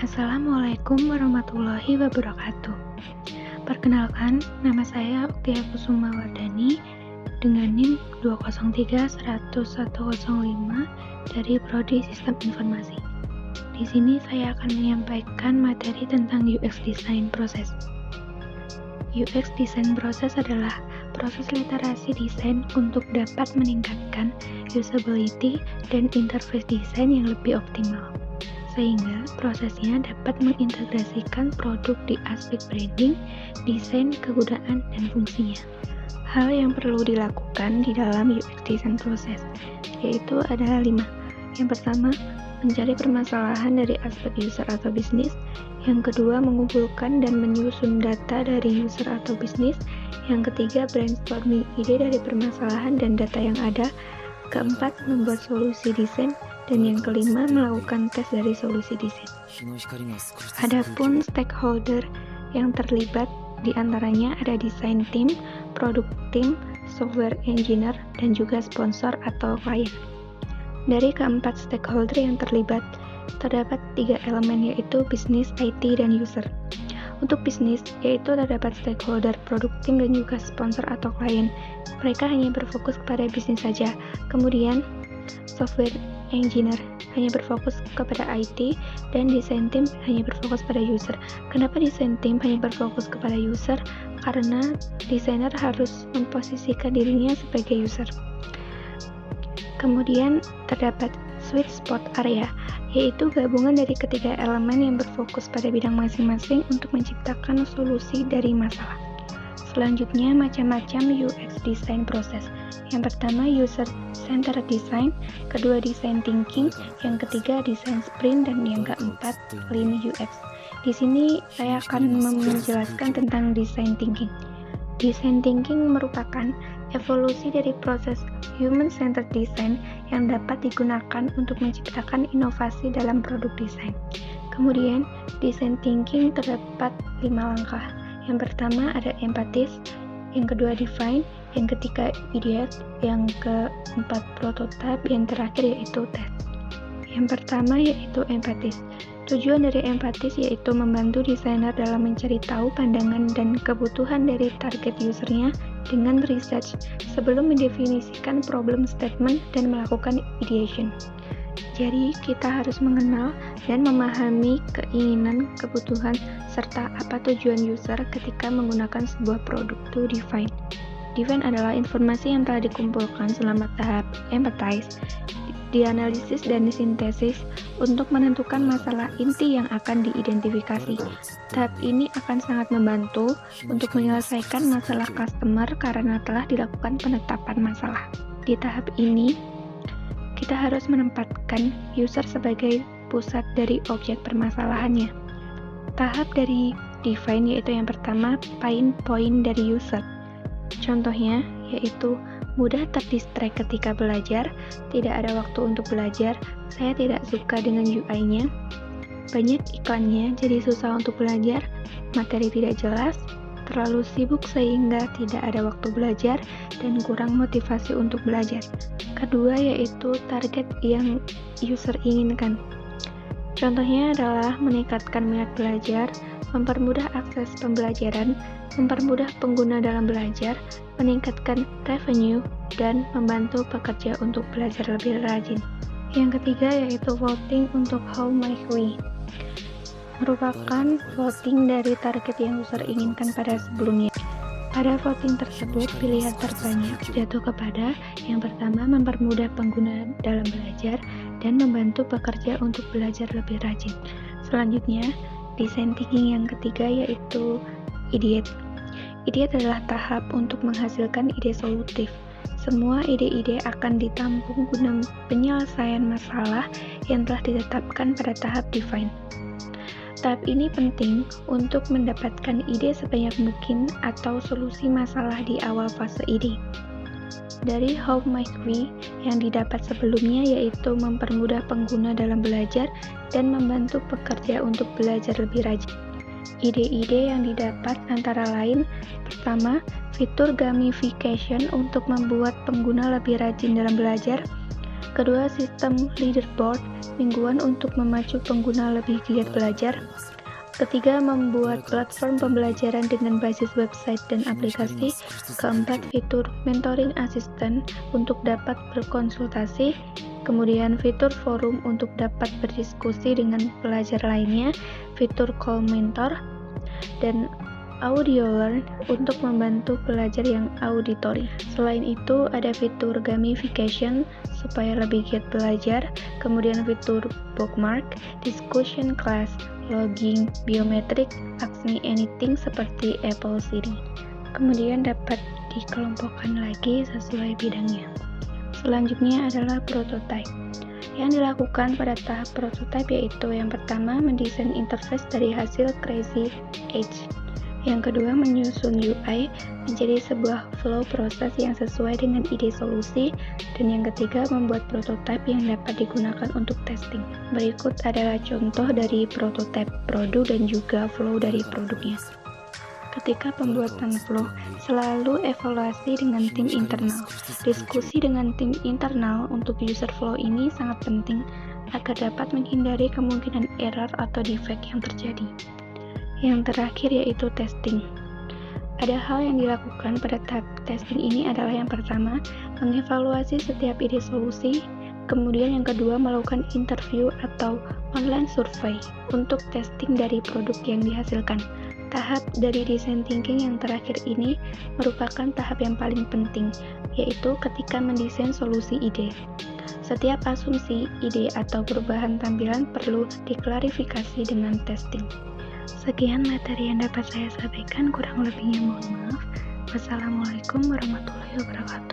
Assalamualaikum warahmatullahi wabarakatuh. Perkenalkan, nama saya Uktia Kusuma Wardani dengan NIM 203-10105 dari Prodi Sistem Informasi. Di sini saya akan menyampaikan materi tentang UX Design Process. UX Design Process adalah proses literasi desain untuk dapat meningkatkan usability dan interface desain yang lebih optimal, sehingga prosesnya dapat mengintegrasikan produk di aspek branding, desain, kegunaan, dan fungsinya. Hal yang perlu dilakukan di dalam UX Design Process yaitu ada 5. Yang pertama, mencari permasalahan dari aspek user atau bisnis. Yang kedua, mengumpulkan dan menyusun data dari user atau bisnis. Yang ketiga, brainstorming ide dari permasalahan dan data yang ada. Keempat, membuat solusi desain. Dan yang kelima, melakukan tes dari solusi desain. Adapun stakeholder yang terlibat diantaranya ada desain team, produk team, software engineer, dan juga sponsor atau klien. Dari keempat stakeholder yang terlibat, terdapat 3 elemen yaitu bisnis, IT, dan user. Untuk bisnis, yaitu terdapat stakeholder, produk tim, dan juga sponsor atau klien. Mereka hanya berfokus kepada bisnis saja. Kemudian, software engineer hanya berfokus kepada IT, dan desain team hanya berfokus pada user. Kenapa desain team hanya berfokus kepada user? Karena desainer harus memposisikan dirinya sebagai user. Kemudian terdapat sweet spot area, yaitu gabungan dari ketiga elemen yang berfokus pada bidang masing-masing untuk menciptakan solusi dari masalah. Selanjutnya, macam-macam UX design proses. Yang pertama, user centered design, kedua design thinking, yang ketiga design sprint, dan yang keempat lean UX. Di sini saya akan menjelaskan tentang design thinking. Design thinking merupakan evolusi dari proses human centered design yang dapat digunakan untuk menciptakan inovasi dalam produk desain. Kemudian, design thinking terdapat 5 langkah. Yang pertama ada empathis, yang kedua define, yang ketiga ideate, yang keempat prototype, yang terakhir yaitu test. Yang pertama yaitu empathis. Tujuan dari empathis yaitu membantu desainer dalam mencari tahu pandangan dan kebutuhan dari target usernya dengan research sebelum mendefinisikan problem statement dan melakukan ideation. Jadi, kita harus mengenal dan memahami keinginan, kebutuhan, serta apa tujuan user ketika menggunakan sebuah produk to define. Define adalah informasi yang telah dikumpulkan selama tahap empathize, dianalisis dan disintesis untuk menentukan masalah inti yang akan diidentifikasi. Tahap ini akan sangat membantu untuk menyelesaikan masalah customer karena telah dilakukan penetapan masalah. Di tahap ini, kita harus menempatkan user sebagai pusat dari objek permasalahannya. Tahap dari define yaitu yang pertama, pain point dari user. Contohnya yaitu mudah terdistract ketika belajar, tidak ada waktu untuk belajar, saya tidak suka dengan UI-nya, banyak iklannya jadi susah untuk belajar, materi tidak jelas, terlalu sibuk sehingga tidak ada waktu belajar, dan kurang motivasi untuk belajar. Kedua yaitu target yang user inginkan. Contohnya adalah meningkatkan minat belajar, mempermudah akses pembelajaran, mempermudah pengguna dalam belajar, meningkatkan revenue, dan membantu pekerja untuk belajar lebih rajin. Yang ketiga yaitu voting untuk How Might We, merupakan voting dari target yang user inginkan pada sebelumnya. Pada voting tersebut, pilihan terbanyak jatuh kepada yang pertama, mempermudah pengguna dalam belajar dan membantu pekerja untuk belajar lebih rajin. Selanjutnya, design thinking yang ketiga yaitu ideate. Ideate adalah tahap untuk menghasilkan ide solutif. Semua ide-ide akan ditampung guna penyelesaian masalah yang telah ditetapkan pada tahap define. Tahap ini penting untuk mendapatkan ide sebanyak mungkin atau solusi masalah di awal fase ide. Dari How Might We yang didapat sebelumnya yaitu mempermudah pengguna dalam belajar dan membantu pekerja untuk belajar lebih rajin. Ide-ide yang didapat antara lain, pertama, fitur gamification untuk membuat pengguna lebih rajin dalam belajar. Kedua, sistem leaderboard mingguan untuk memacu pengguna lebih giat belajar. Ketiga, membuat platform pembelajaran dengan basis website dan aplikasi. Keempat, fitur mentoring assistant untuk dapat berkonsultasi. Kemudian fitur forum untuk dapat berdiskusi dengan pelajar lainnya. Fitur call mentor. Dan audio learn untuk membantu pelajar yang auditory. Selain itu, ada fitur gamification supaya lebih giat belajar, kemudian fitur bookmark, discussion class, logging, biometrik, ask me anything seperti Apple Siri. Kemudian dapat dikelompokkan lagi sesuai bidangnya. Selanjutnya adalah prototype. Yang dilakukan pada tahap prototype yaitu yang pertama, mendesain interface dari hasil Crazy Edge. Yang kedua, menyusun UI menjadi sebuah flow proses yang sesuai dengan ide solusi. Dan yang ketiga, membuat prototipe yang dapat digunakan untuk testing. Berikut adalah contoh dari prototipe produk dan juga flow dari produknya. Ketika pembuatan flow, selalu evaluasi dengan tim internal. Diskusi dengan tim internal untuk user flow ini sangat penting agar dapat menghindari kemungkinan error atau defect yang terjadi. Yang terakhir yaitu testing. Ada hal yang dilakukan pada tahap testing ini adalah yang pertama, mengevaluasi setiap ide solusi, kemudian yang kedua melakukan interview atau online survey untuk testing dari produk yang dihasilkan. Tahap dari design thinking yang terakhir ini merupakan tahap yang paling penting, yaitu ketika mendesain solusi ide. Setiap asumsi, ide, atau perubahan tampilan perlu diklarifikasi dengan testing. Sekian materi yang dapat saya sampaikan, kurang lebihnya mohon maaf. Wassalamualaikum warahmatullahi wabarakatuh.